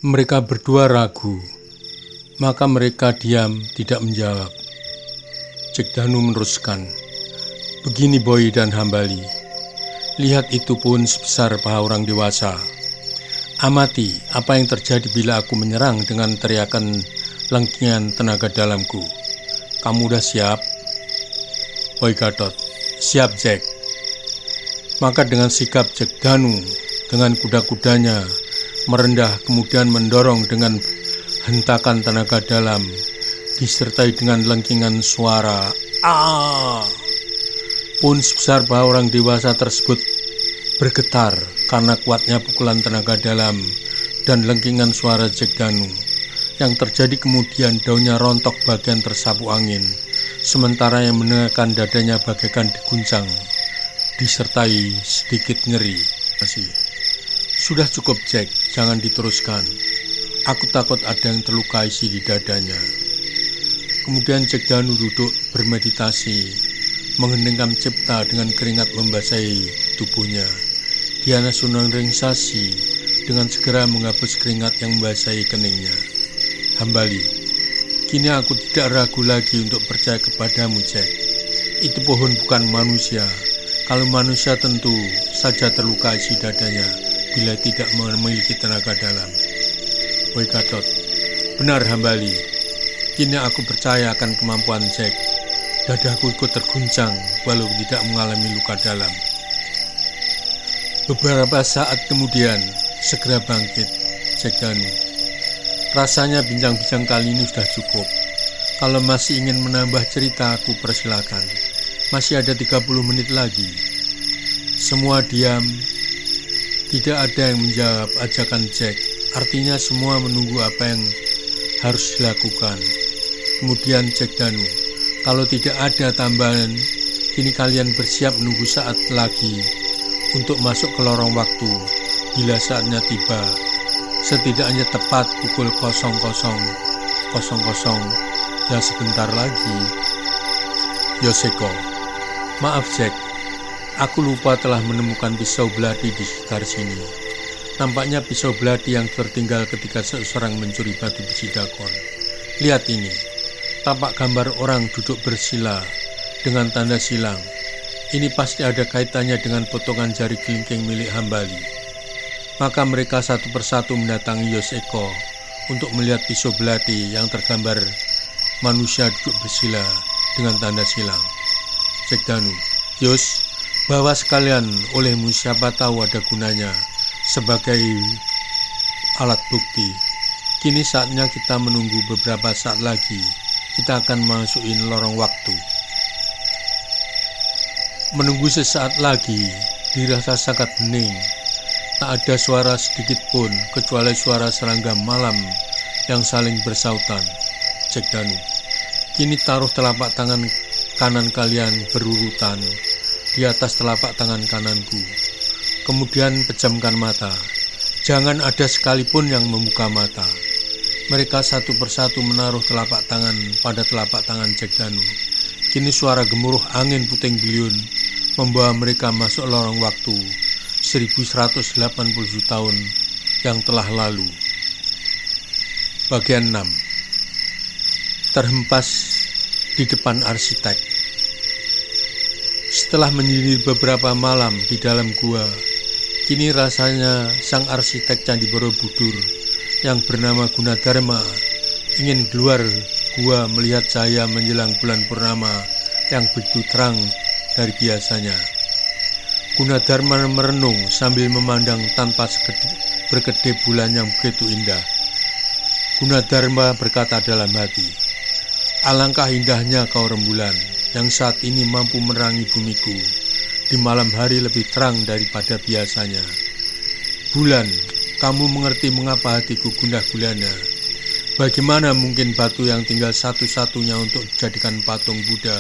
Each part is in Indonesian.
Mereka berdua ragu, maka mereka diam tidak menjawab. Cek Danu meneruskan, begini Boy dan Hambali, lihat itu pun sebesar paha orang dewasa. Amati apa yang terjadi bila aku menyerang dengan teriakan lengkingan tenaga dalamku. Kamu udah siap? Boy Gatot, siap Jack. Maka dengan sikap Cek Danu dengan kuda-kudanya merendah kemudian mendorong dengan hentakan tenaga dalam disertai dengan lengkingan suara pun sebesar paha orang dewasa tersebut bergetar karena kuatnya pukulan tenaga dalam dan lengkingan suara Cek Danu. Yang terjadi kemudian daunnya rontok bagian tersapu angin, sementara yang menekan dadanya bagaikan diguncang disertai sedikit nyeri. Sudah cukup Jack, jangan diteruskan. Aku takut ada yang terluka isi di dadanya. Kemudian Cek Danu duduk bermeditasi, mengheningkan cipta dengan keringat membasahi tubuhnya. Diana Sunangrengsasi dengan segera menghapus keringat yang membasahi keningnya. Hambali, kini aku tidak ragu lagi untuk percaya kepadamu Jack. Itu pohon bukan manusia. Kalau manusia tentu saja terluka isi dadanya bila tidak memiliki tenaga dalam. Boy Gatot, benar Hambali. Kini aku percaya akan kemampuan Jack. Dadaku ikut terguncang walau tidak mengalami luka dalam. Beberapa saat kemudian segera bangkit Cek Danu. Rasanya bincang-bincang kali ini sudah cukup. Kalau masih ingin menambah cerita aku persilakan. Masih ada 30 menit lagi. Semua diam. Tidak ada yang menjawab ajakan Jack. Artinya semua menunggu apa yang harus dilakukan. Kemudian Cek Danu, kalau tidak ada tambahan, kini kalian bersiap menunggu saat lagi untuk masuk ke lorong waktu bila saatnya tiba, setidaknya tepat pukul 00.00 ya sebentar lagi. Yoseko, maaf Jack, aku lupa telah menemukan pisau belati di sekitar sini. Nampaknya pisau belati yang tertinggal ketika seseorang mencuri batu besi dakon. Lihat ini, tampak gambar orang duduk bersila dengan tanda silang. Ini pasti ada kaitannya dengan potongan jari kelingking milik Hambali. Maka mereka satu persatu mendatangi Yoseko untuk melihat pisau belati yang tergambar manusia duduk bersila dengan tanda silang. Cek Danu, Yos, bawa sekalian olehmu, siapa tahu ada gunanya sebagai alat bukti. Kini saatnya kita menunggu beberapa saat lagi. Kita akan masukin lorong waktu. Menunggu sesaat lagi dirasa sangat hening. Tak ada suara sedikit pun kecuali suara serangga malam yang saling bersautan. Cek Danu, kini taruh telapak tangan kanan kalian berurutan di atas telapak tangan kananku. Kemudian pejamkan mata. Jangan ada sekalipun yang membuka mata. Mereka satu persatu menaruh telapak tangan pada telapak tangan Cek Danu. Kini suara gemuruh angin puting beliung membawa mereka masuk lorong waktu 1180 tahun yang telah lalu. Bagian 6. Terhempas di depan arsitek. Setelah menyindir beberapa malam di dalam gua, kini rasanya sang arsitek Candi Borobudur yang bernama Gunadarma ingin keluar gua melihat cahaya menjelang bulan purnama yang begitu terang dari biasanya. Gunadarma merenung sambil memandang tanpa berkedip bulan yang begitu indah. Gunadarma berkata dalam hati, alangkah indahnya kau rembulan yang saat ini mampu menerangi bumiku di malam hari lebih terang daripada biasanya. Bulan, kamu mengerti mengapa hatiku gundah gulana. Bagaimana mungkin batu yang tinggal satu-satunya untuk dijadikan patung Buddha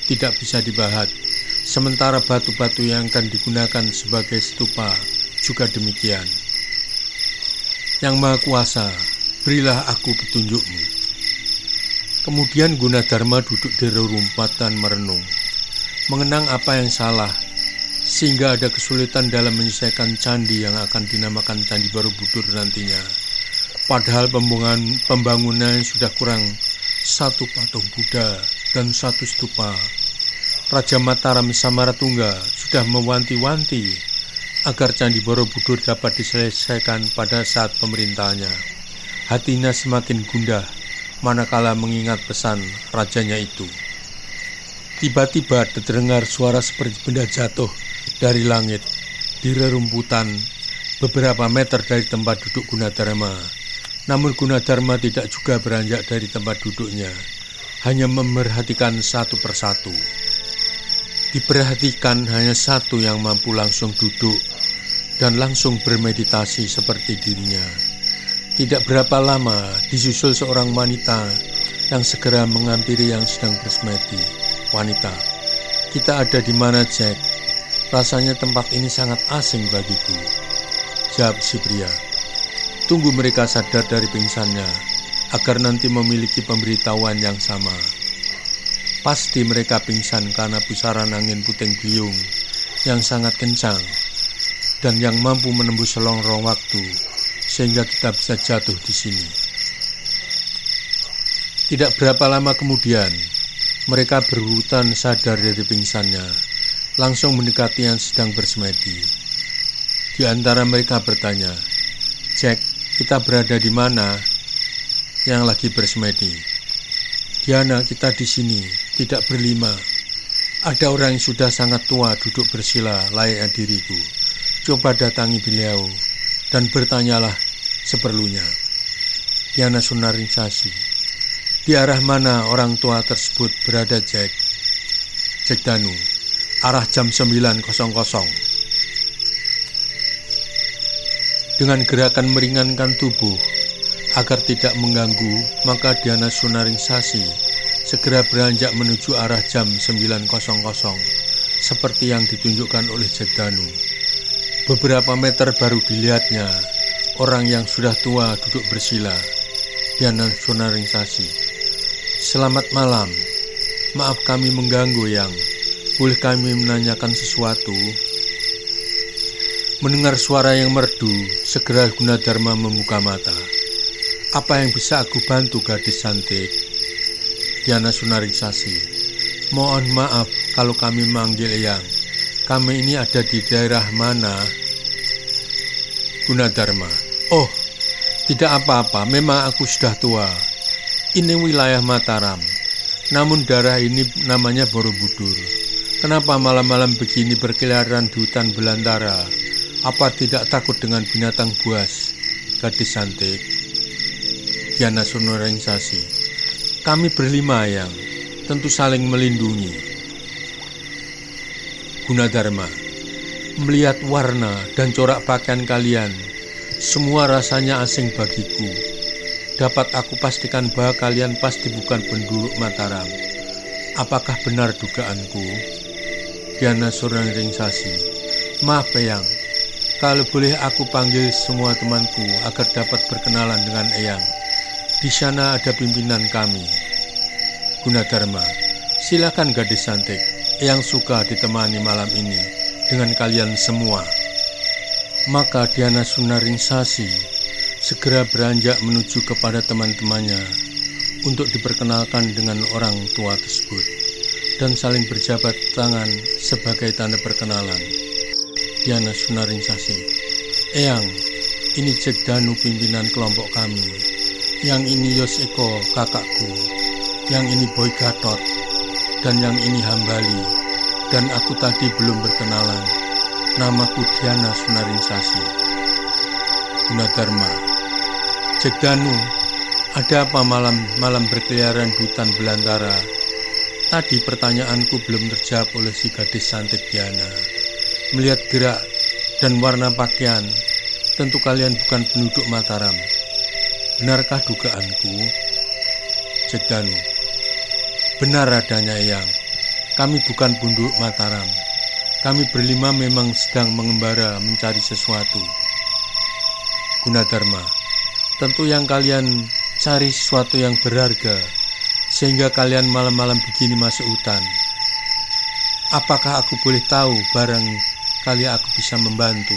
tidak bisa dibahas, sementara batu-batu yang akan digunakan sebagai stupa juga demikian. Yang Maha Kuasa, berilah aku petunjukmu. Kemudian Gunadarma duduk di rerumpatan merenung, mengenang apa yang salah, sehingga ada kesulitan dalam menyelesaikan candi yang akan dinamakan Candi Borobudur nantinya. Padahal pembangunan sudah kurang satu patung Buddha dan satu stupa. Raja Mataram Samaratungga sudah mewanti-wanti agar Candi Borobudur dapat diselesaikan pada saat pemerintahnya. Hatinya semakin gundah manakala mengingat pesan rajanya itu. Tiba-tiba terdengar suara seperti benda jatuh dari langit di rerumputan beberapa meter dari tempat duduk Gunadarma. Namun Gunadarma tidak juga beranjak dari tempat duduknya, hanya memerhatikan satu persatu. Diperhatikan hanya satu yang mampu langsung duduk dan langsung bermeditasi seperti dirinya. Tidak berapa lama disusul seorang wanita yang segera menghampiri yang sedang bersemedi. Wanita, "Kita ada di mana, Jack? Rasanya tempat ini sangat asing bagiku," jawab si pria. Tunggu mereka sadar dari pingsannya, agar nanti memiliki pemberitahuan yang sama. Pasti mereka pingsan karena pusaran angin puting beliung yang sangat kencang dan yang mampu menembus selongrong waktu, sehingga kita bisa jatuh di sini. Tidak berapa lama kemudian, mereka berurutan sadar dari pingsannya, langsung mendekati yang sedang bersemedi. Di antara mereka bertanya, "Jack, kita berada di mana?" Yang lagi bersemedi, "Diana, kita di sini, tidak berlima. Ada orang yang sudah sangat tua duduk bersila layaknya diriku. Coba datangi beliau dan bertanyalah seperlunya." Diana Sunaringsasi, "Di arah mana orang tua tersebut berada, Jack?" Jack Danu, "Arah jam 9.00. Dengan gerakan meringankan tubuh agar tidak mengganggu, maka Diana Sunaringsasi segera beranjak menuju arah jam 9.00 seperti yang ditunjukkan oleh Jack Danu. Beberapa meter baru dilihatnya orang yang sudah tua duduk bersila. Diana Sunaringsasi, "Selamat malam. Maaf kami mengganggu, Yang. Boleh kami menanyakan sesuatu?" Mendengar suara yang merdu, segera Gunadarma membuka mata. "Apa yang bisa aku bantu, gadis cantik?" Diana Sunaringsasi, "Mohon maaf kalau kami manggil Eyang. Kami ini ada di daerah mana?" Gunadarma, "Oh, tidak apa-apa, memang aku sudah tua. Ini wilayah Mataram, namun daerah ini namanya Borobudur. Kenapa malam-malam begini berkeliaran di hutan belantara? Apa tidak takut dengan binatang buas, gadis cantik?" Diana Sunaringsasi, "Kami berlima, Yang, tentu saling melindungi." Gunadarma, "Melihat warna dan corak pakaian kalian, semua rasanya asing bagiku. Dapat aku pastikan bahwa kalian pasti bukan penduduk Mataram. Apakah benar dugaanku?" Diana Sunaringsasi, "Maaf, Eyang. Kalau boleh aku panggil semua temanku agar dapat berkenalan dengan Eyang. Di sana ada pimpinan kami." Gunadarma, "Silakan gadis cantik. Eyang suka ditemani malam ini dengan kalian semua." Maka Diana Sunaringsasi segera beranjak menuju kepada teman-temannya untuk diperkenalkan dengan orang tua tersebut dan saling berjabat tangan sebagai tanda perkenalan. Diana Sunaringsasi, "Eyang, ini Jack Danu, pimpinan kelompok kami. Yang ini Yos Eko, kakakku. Yang ini Boy Gatot. Dan yang ini Hambali. Dan aku tadi belum berkenalan. Namaku Diana Sunaringsasi." Gunadarma, "Jack Danu, ada apa malam-malam berkeliaran di hutan belantara? Tadi pertanyaanku belum terjawab oleh si gadis cantik Diana. Melihat gerak dan warna pakaian, tentu kalian bukan penduduk Mataram. Benarkah dugaanku?" Jack Danu, "Benar adanya, Eyang. Kami bukan penduduk Mataram. Kami berlima memang sedang mengembara mencari sesuatu." Gunadarma, "Tentu yang kalian cari sesuatu yang berharga, sehingga kalian malam-malam begini masuk hutan. Apakah aku boleh tahu barang kali aku bisa membantu?"